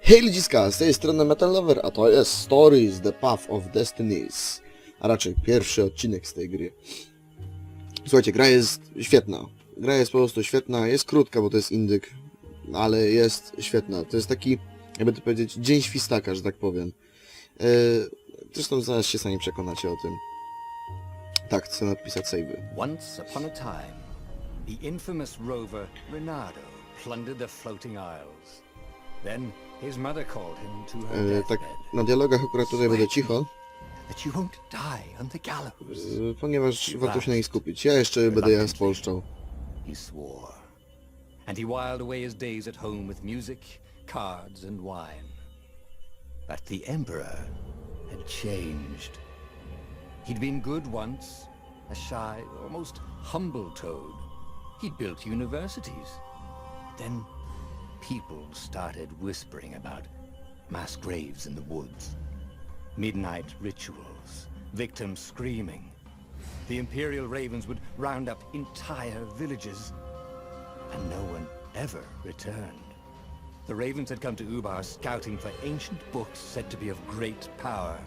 Hej ludziska, z tej strony Metal Lover, a to jest Stories, The Path of Destinies. A raczej pierwszy odcinek z tej gry. Słuchajcie, gra jest świetna. Gra jest po prostu świetna, jest krótka, bo to jest indyk, ale jest świetna. To jest taki, jakby to powiedzieć, dzień świstaka, że tak powiem. Zresztą zaraz się sami przekonacie o tym. Tak, chcę napisać save'y. Once upon a time, the infamous rover Reynardo plundered the floating isles. Then his mother called him to her Tak, deathbed. na dialogach akurat tutaj będę cicho, That you won't die on the gallows. ponieważ warto się na nich skupić. Ja jeszcze będę je spolszczał. He swore. And he whiled away his days at home with music, cards and wine. But the emperor had changed. He'd been good once, a shy, almost humble toad. He'd built universities. Then people started whispering about mass graves in the woods, midnight rituals, victims screaming. The Imperial Ravens would round up entire villages, and no one ever returned. The Ravens had come to Ubar scouting for ancient books said to be of great power.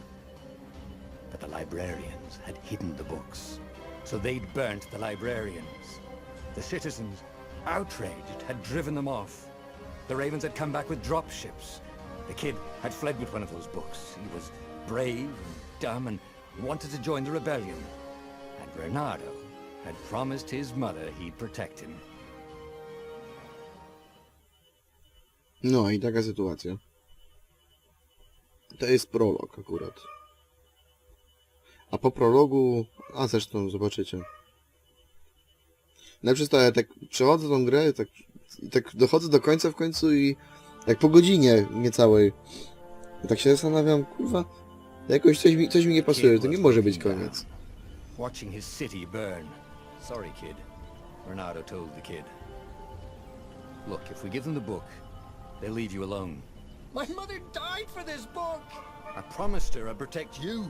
But the librarians had hidden the books, so they'd burnt the librarians. The citizens, outraged, had driven them off. The Ravens had come back with dropships. The kid had fled with one of those books. He was brave and dumb and wanted to join the rebellion. And Reynardo had promised his mother he'd protect him. No i taka sytuacja. To jest prolog akurat. A po prologu... A zresztą zobaczycie. Najpierw to ja tak przechodzę tą grę, tak dochodzę do końca w końcu i... Jak po godzinie niecałej. I tak się zastanawiam, kurwa... Jakoś coś mi nie pasuje, to nie może być koniec. Watching his city burn. Sorry, kid. Reynardo told the kid. Look, if we give them the book, they'll leave you alone. My mother died for this book! I promised her I'd protect you.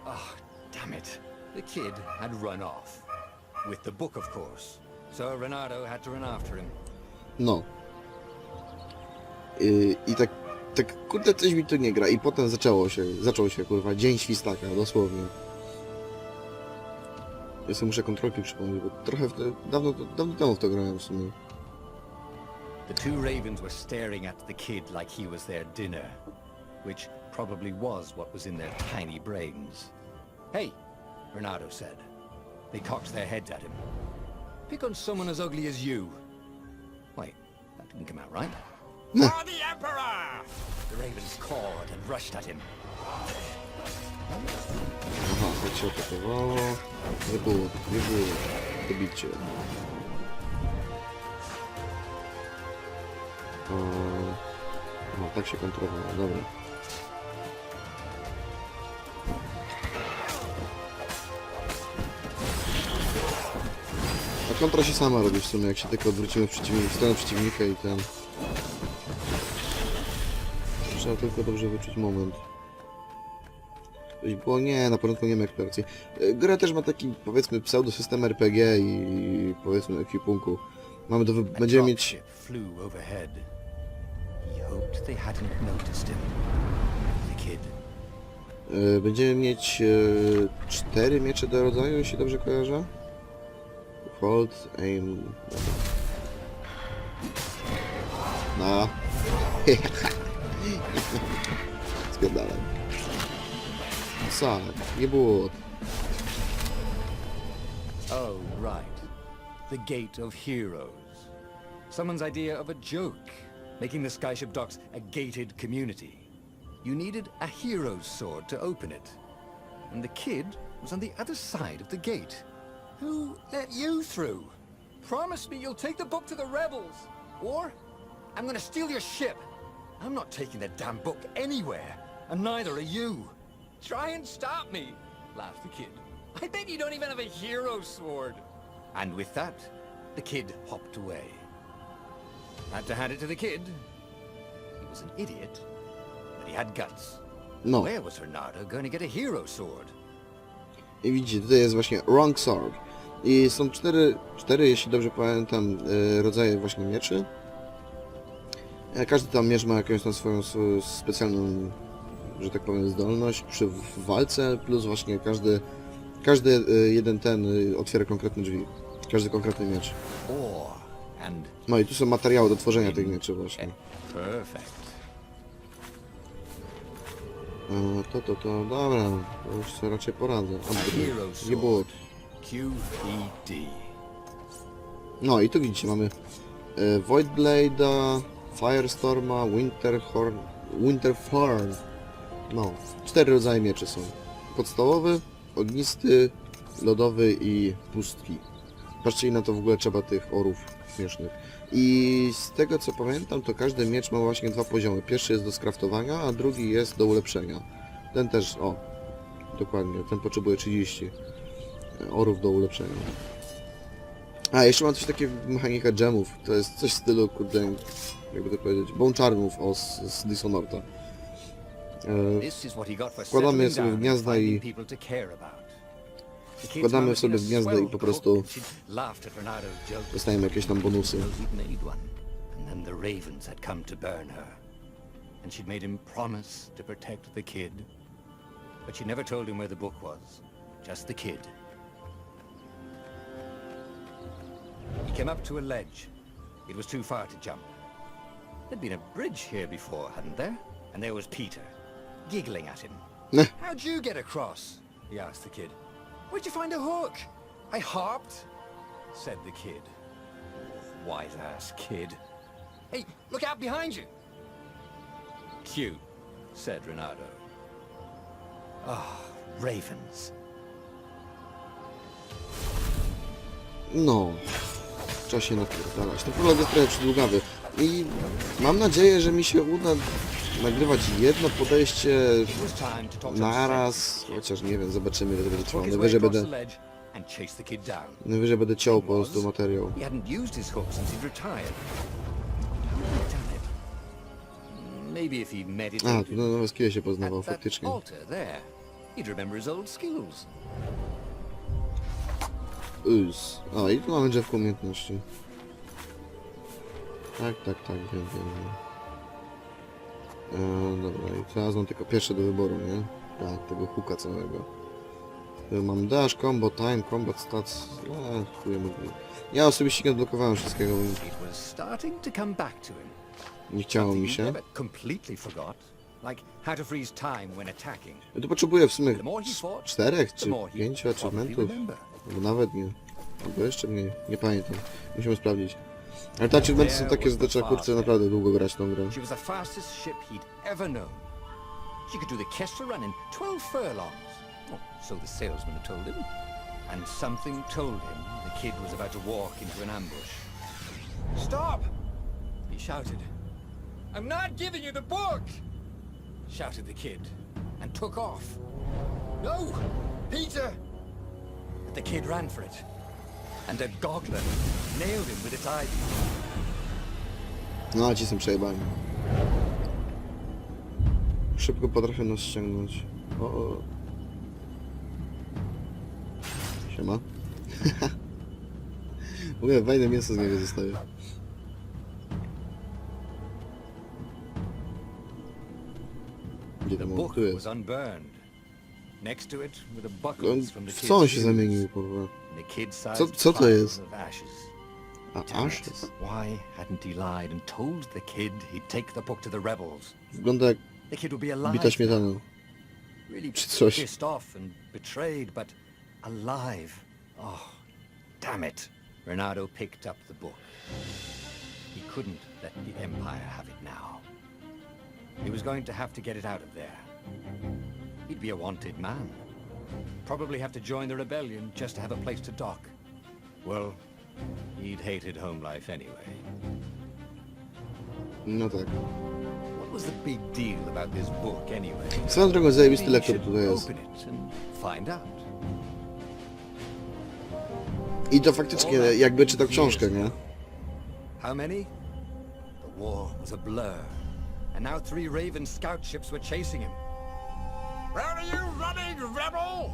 Oh, damn it. The kid had run off. With the book, of course. So Reynardo had to run after him. No. I tak kurde coś mi tu nie gra. I potem zaczął się kurwa dzień świstaka, dosłownie. Ja sobie muszę kontrolki przypomnieć, bo trochę dawno temu w to grałem w sumie. The two ravens were staring at the kid like he was their dinner, which probably was what was in their tiny brains. Hey, Reynardo said. They cocked their heads at him. Pick on someone as ugly as you. Wait, that didn't come out right. For the Emperor! The ravens cawed and rushed at him. Aha, tak się atakowało. Nie było. Dobicie. No, tak się kontrolowało, dobra. A kontra się sama robi w sumie, jak się tylko odwrócimy w stronę przeciwnika i ten... Trzeba tylko dobrze wyczuć moment. Coś było? Nie, na początku nie ma eksploracji. Gra też ma taki, powiedzmy, pseudo-system RPG i powiedzmy ekwipunku. Mamy do będziemy mieć... Będziemy mieć 4 miecze do rodzaju, jeśli dobrze kojarzę. Hold, aim... No. Zgadałem. Sad, nie było. Oh, right. The Gate of Heroes. Someone's idea of a joke, making the Skyship Docks a gated community. You needed a hero's sword to open it. And the kid was on the other side of the gate. Who let you through? Promise me you'll take the book to the rebels, or I'm gonna steal your ship. I'm not taking that damn book anywhere, and neither are you. Try and stop me, laughed the kid. I bet you don't even have a hero sword. And with that, the kid hopped away. Had to hand it to the kid. He was an idiot, but he had guts. No. Where was Reynardo going to get a hero sword? I widzicie, tutaj jest właśnie Wrong Sword. I są cztery, jeśli dobrze pamiętam, rodzaje właśnie mieczy. Każdy tam miecz ma jakąś tam swoją specjalną, że tak powiem, zdolność przy walce, plus właśnie każdy jeden ten otwiera konkretne drzwi. Każdy konkretny miecz. No i tu są materiały do tworzenia tych mieczy właśnie. Perfect. Dobra, to już sobie raczej poradzę. Nie było. QED. No i tu widzicie, mamy Void Blade'a, Firestorma, Winterhorn. No, 4 rodzaje mieczy są. Podstawowy, ognisty, lodowy i pustki. Patrzcie, ile na to w ogóle trzeba tych orów śmiesznych. I z tego co pamiętam, to każdy miecz ma właśnie 2 poziomy. Pierwszy jest do skraftowania, a drugi jest do ulepszenia. Ten też, o, dokładnie, ten potrzebuje 30 orów do ulepszenia. A, jeszcze mam coś takiego, mechanika gemów. To jest coś w stylu, kurde, jakby to powiedzieć, bone charmów z Dishonored'a. Wkładamy je sobie w gniazda i po prostu dostajemy jakieś tam bonusy. And she'd made him promise to protect the kid. But she never told him where the book was. Just the kid. He came up to a ledge. It was too far to jump. There'd been a bridge here before, hadn't there? And there was Peter, giggling at him. How'd you get across? He asked the kid. Where'd you find a hook? I hopped, said the kid. Wise-ass kid. Hey, look out behind you! Cute, said Renato. Ah, ravens. No, trzeba się napierdalać. Ten prolog jest trochę przydługawy i mam nadzieję, że mi się uda nagrywać jedno podejście naraz, chociaż nie wiem, zobaczymy, ile to będzie trwało. Najwyżej będę ciął po prostu materiał. A, tu na nowe skille się poznawał, faktycznie. A, i tu mamy drzewko umiejętności. Tak, wiem. Dobra, i teraz mam tylko pierwsze do wyboru, nie? Tak, tego hooka całego. Mam dash, combo, time, combat stats. Ja osobiście nie odblokowałem wszystkiego, bo nie chciało mi się. Ja tu potrzebuję w sumie 4 czy 5 achievementów. Albo nawet nie. Albo jeszcze mniej. Nie pamiętam. Musimy sprawdzić. Ale te achievementy są takie, że trzeba kurczę naprawdę długo grać tą grę. And something told him the kid was about to walk into an ambush. Stop! He shouted. I'm not giving you the book! Shouted the kid, and took off. No! Peter! But the kid ran for it, and a goggler nailed him with its ivy. No, ci są przejebani. Szybko potrafię nas ściągnąć. O. Siema. W ogóle fajne mięso z niego zostaje. Gdzie tam on? Tu jest. W co on się zamienił, kurwa? Co to jest? A, ashes? Wygląda jak bita śmietaną. Czy coś. Alive. Oh, damn it. Renato picked up the book. He couldn't let the Empire have it now. He was going to have to get it out of there. He'd be a wanted man. Probably have to join the rebellion just to have a place to dock. Well, he'd hated home life anyway. No tak. What was the big deal about this book anyway? Swoją drogą zajebisty lektor tutaj jest. Open it and find out. I to faktycznie jakby czytał książkę, nie? How many? The war was a blur. And now 3 Raven scout ships were chasing him. Where are you running, rebel?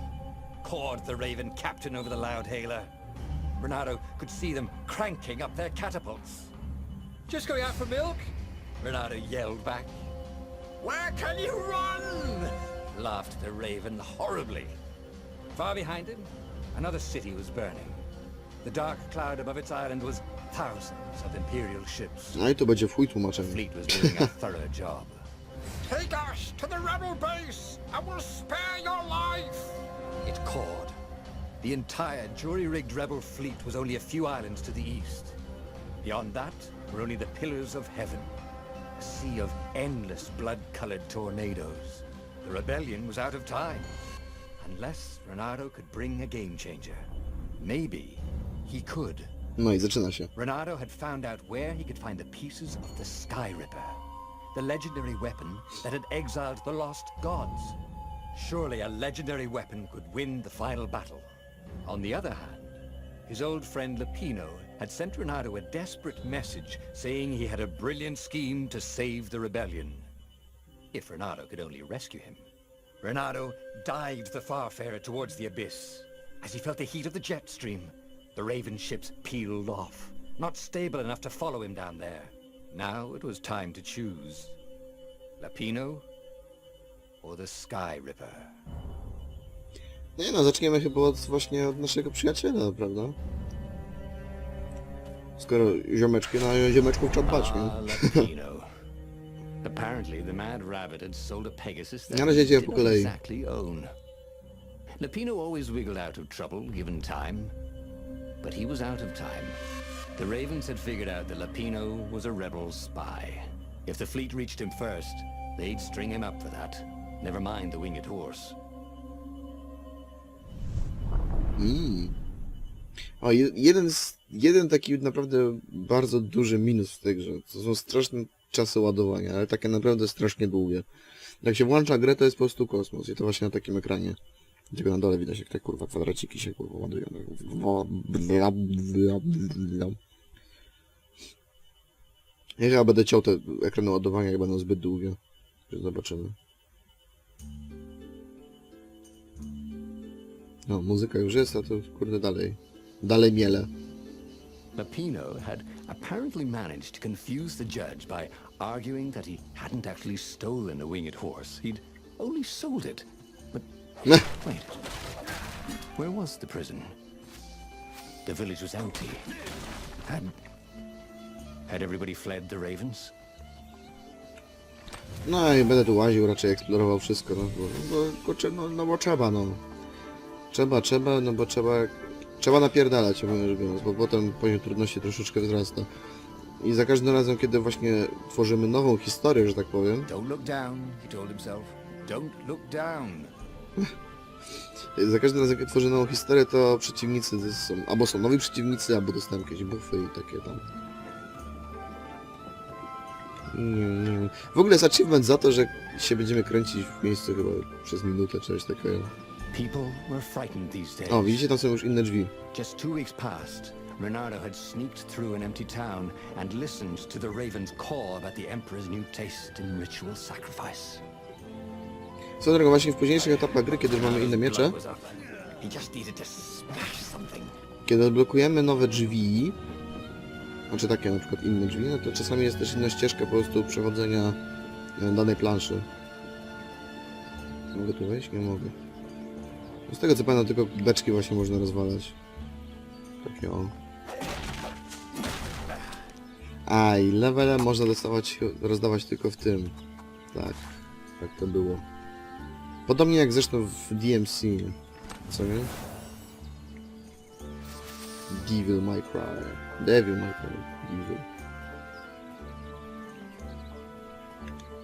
Cawed the Raven captain over the loud hailer. Renato could see them cranking up their catapults. Just going out for milk? Renato yelled back. Where can you run? Laughed the raven horribly. Far behind him, another city was burning. The dark cloud above its island was thousands of imperial ships. No i to będzie w chuj The tłumaczenie. fleet was doing a thorough job. Take us to the rebel base, and we'll spare your life! It cawed. The entire jury-rigged rebel fleet was only a few islands to the east. Beyond that were only the pillars of heaven, a sea of endless blood-colored tornadoes. The rebellion was out of time, unless Renato could bring a game-changer. Maybe he could. No i zaczyna się. Renato had found out where he could find the pieces of the Sky Ripper, the legendary weapon that had exiled the lost gods. Surely a legendary weapon could win the final battle. On the other hand, his old friend Lapino had sent Renato a desperate message saying he had a brilliant scheme to save the rebellion. If Renato could only rescue him. Renato dived the Farfarer towards the abyss. As he felt the heat of the jet stream, the Raven ships peeled off, not stable enough to follow him down there. Now it was time to choose. Lapino or the Sky Ripper. Nie no, zaczniemy chyba właśnie od naszego przyjaciela, prawda? Skoro ziomeczki, na ziomeczków trzeba dbać, nie? Lapino. Apparently the mad rabbit had sold a Pegasus that Na razie he idziemy did po not kolei. exactly own. Lapino always wiggled out of trouble given time, but he was out of time. The Ravens had figured out that Lapino was a rebel spy. If the fleet reached him first, they'd string him up for that. Never mind the winged horse. O, jeden taki naprawdę bardzo duży minus w tej grze. To są straszne czasy ładowania, ale takie naprawdę strasznie długie. Jak się włącza grę, to jest po prostu kosmos. I to właśnie na takim ekranie. Tylko na dole widać, jak te kurwa kwadraciki się kurwa ładują. Ja chyba będę ciął te ekrany ładowania, jak będą zbyt długie. Zobaczymy. No, muzyka już jest, a to kurde dalej miele. Lapino had apparently managed to confuse the judge by arguing that he hadn't actually stolen a winged horse. He'd only sold it. But wait, where was the prison? The village was empty. Had everybody fled the Ravens? No i będę tu łaził, raczej eksplorował wszystko, no bo trzeba, no. Trzeba, no bo trzeba napierdalać, mówiąc biorąc, bo potem poziom trudności troszeczkę wzrasta. I za każdym razem, kiedy właśnie tworzymy nową historię, że tak powiem, Don't look down, he told himself. Don't look down. za każdym razem, kiedy tworzy nową historię, to przeciwnicy są nowi przeciwnicy, albo dostają jakieś buffy i takie tam. W ogóle jest achievement za to, że się będziemy kręcić w miejscu chyba przez minutę, czy coś takiego. People were frightened these days. O, widzicie, tam są już inne drzwi. Just 2 weeks past, Renato had sneaked through an empty town and listened to the Raven's call about the Emperor's new taste in ritual sacrifice. Co drogą, właśnie w późniejszych etapach gry, kiedy już mamy inne miecze, He just needed to smash something. kiedy odblokujemy nowe drzwi, znaczy takie na przykład inne drzwi, no to czasami jest też inna ścieżka po prostu przechodzenia danej planszy. Mogę tu wejść? Nie mogę. Z tego co pamiętam, tylko beczki właśnie można rozwalać. Takie o. A i levele można rozdawać tylko w tym. Tak, tak to było. Podobnie jak zresztą w DMC. Co nie? Devil May Cry. Devil May Cry. Devil.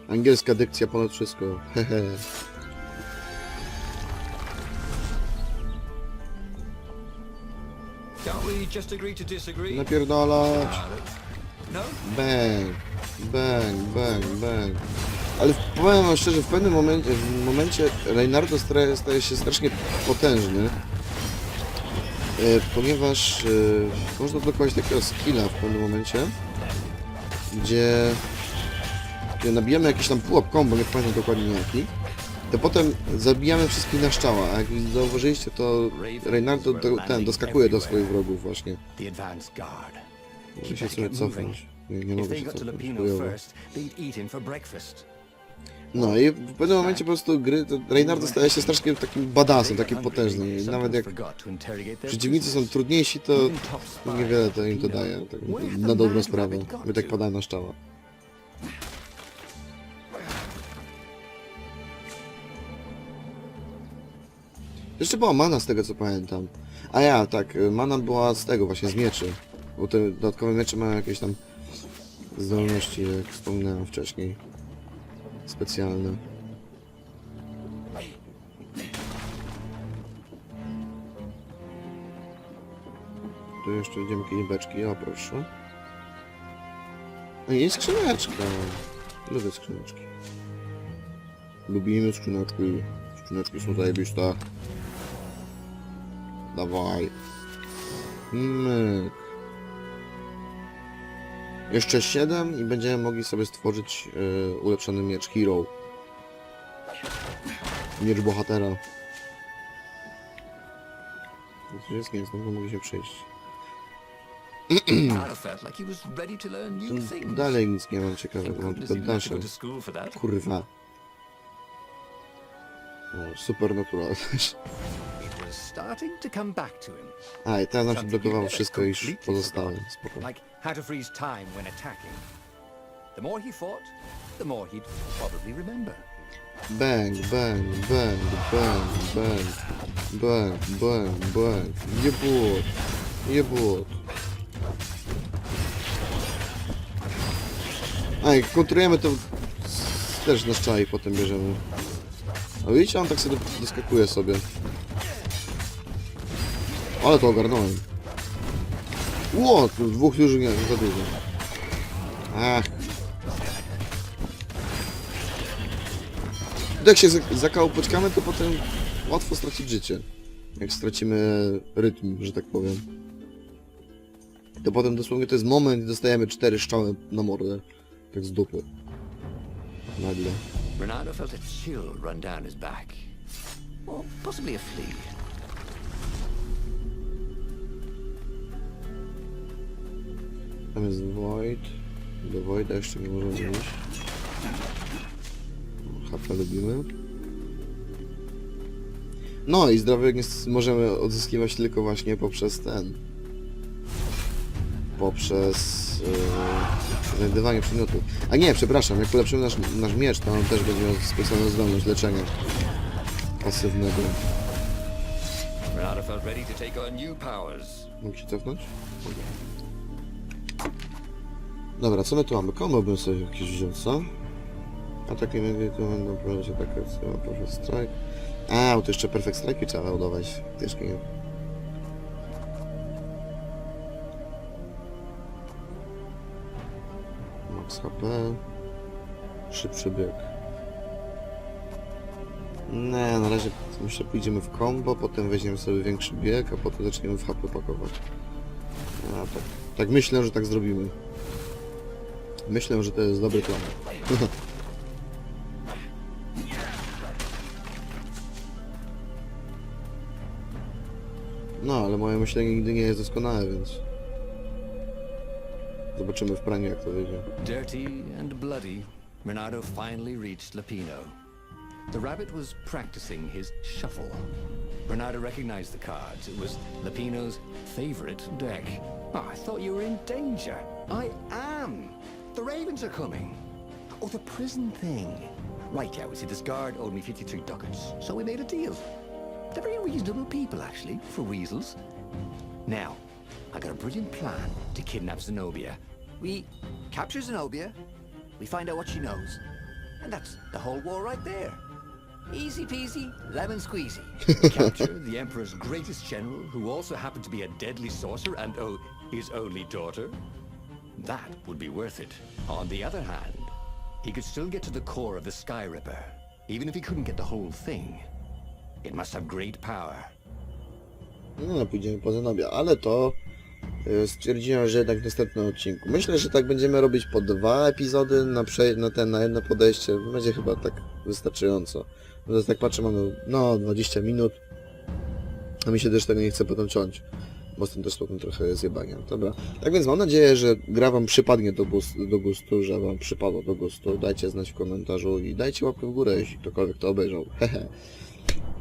Angielska dykcja ponad wszystko. Hehe. Can't we just agree to disagree? Napierdalać. No? Bang. Bang, bang, bang. Ale powiem wam szczerze, w pewnym momencie Reynardo staje się strasznie potężny. Ponieważ można odblokować takiego skilla w pewnym momencie, gdzie nabijamy jakiś tam pułap combo, nie pamiętam dokładnie jaki, to potem zabijamy wszystkich na szczała, a jak zauważyliście, to Reynardo doskakuje do swoich wrogów właśnie. The advance guard. Muszę się sobie cofnąć. Nie If mogę they się got to cofnąć. Lapino chujowo. first, they'd eat him for breakfast. No i w pewnym momencie po prostu gry, to Reynardo staje się strasznie takim badassem, takim potężnym. I nawet jak przeciwnicy są trudniejsi, to niewiele to im to daje. Tak, na dobrą sprawę. My tak padają na szczała. Jeszcze była mana z tego co pamiętam. A ja, tak, mana była z tego właśnie, z mieczy. Bo te dodatkowe miecze mają jakieś tam zdolności, jak wspominałem wcześniej. Specjalne. Tu jeszcze idziemy jakieś beczki, o proszę. A jest skrzyneczka. Lubię skrzyneczki. Lubimy skrzyneczki. Skrzyneczki są zajebiste. Dawaj. Myk. Jeszcze 7 i będziemy mogli sobie stworzyć ulepszony miecz Hero. Miecz bohatera. To jest nie, znowu mogli się przejść. Dalej nic nie mam ciekawego, mam tylko dalsze. Kurwa. O, supernatural. A, i teraz nam się blokowało wszystko już pozostałe. Spoko. Like how to freeze time when attacking. The more he fought, the more he'd probably remember. Bang, bang, bang, bang, bang, bang, bang, bang. Jebut, jebut. A, jak kontrujemy to też na szczaj potem bierzemy. A widzicie, on tak sobie doskakuje sobie. Ale to ogarnąłem. Ło, tu dwóch już nie, za dużo. Ach. Jak się za kałpoczkamy, to potem łatwo stracić życie. Jak stracimy rytm, że tak powiem. To potem dosłownie to jest moment i dostajemy 4 strzały na mordę. Tak z dupy. Nagle. Bernardo felt a chill run down his back. Or possibly a flea. Tam jest Void. Do Voida jeszcze nie możemy iść. HP lubimy. No i zdrowie możemy odzyskiwać tylko właśnie poprzez ten. Poprzez znajdywanie przedmiotu. A nie, przepraszam, jak polepszymy nasz miecz, to on też będzie miał specjalną zdolność leczenia pasywnego. Bernardo felt ready to take on new powers. Mogę się cofnąć? Dobra, co my tu mamy? Combo bym sobie jakieś wziął, co? Ataki tu będą prowadzić atakę, Perfect Strike. A, bo to jeszcze Perfect Strike trzeba ładować. Też nie. Max HP. Szybszy bieg. Nie, na razie myślę pójdziemy w combo, potem weźmiemy sobie większy bieg, a potem zaczniemy w HP pakować. A, tak myślę, że tak zrobimy. Myślę, że to jest dobry plan. No, ale moje myślenie nigdy nie jest doskonałe, więc... Zobaczymy w praniu, jak to wyjdzie. Dirty and bloody, Bernardo finally reached Lapino. The rabbit was practicing his shuffle. Bernardo recognized the cards. It was Lapino's favorite deck. Oh, I thought you were in danger. I am. The ravens are coming. Oh, the prison thing. Right, yeah, we see this guard owed me 53 ducats, so we made a deal. They're very reasonable people, actually, for weasels. Now, I got a brilliant plan to kidnap Zenobia. We capture Zenobia, we find out what she knows, and that's the whole war right there. Easy peasy, lemon squeezy. We capture the Emperor's greatest general, who also happened to be a deadly sorcerer and, oh, his only daughter. That would be worth it. On the other hand, he could still get to the core of the Sky Ripper, even if he couldn't get the whole thing. It must have great power. No, pójdziemy po Zenobia, ale to stwierdziłem, że jednak w następnym odcinku. Myślę, że tak będziemy robić po 2 epizody na jedno podejście. Będzie chyba tak wystarczająco. Więc tak patrzę, mamy 20 minut. A mi się też tego nie chce potem ciąć. bo z tym też potem trochę zjebania. Dobra, tak więc mam nadzieję, że gra wam przypadnie do gustu, że wam przypadło do gustu. Dajcie znać w komentarzu i dajcie łapkę w górę, jeśli ktokolwiek to obejrzał. Hehe.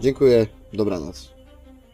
Dziękuję, dobranoc.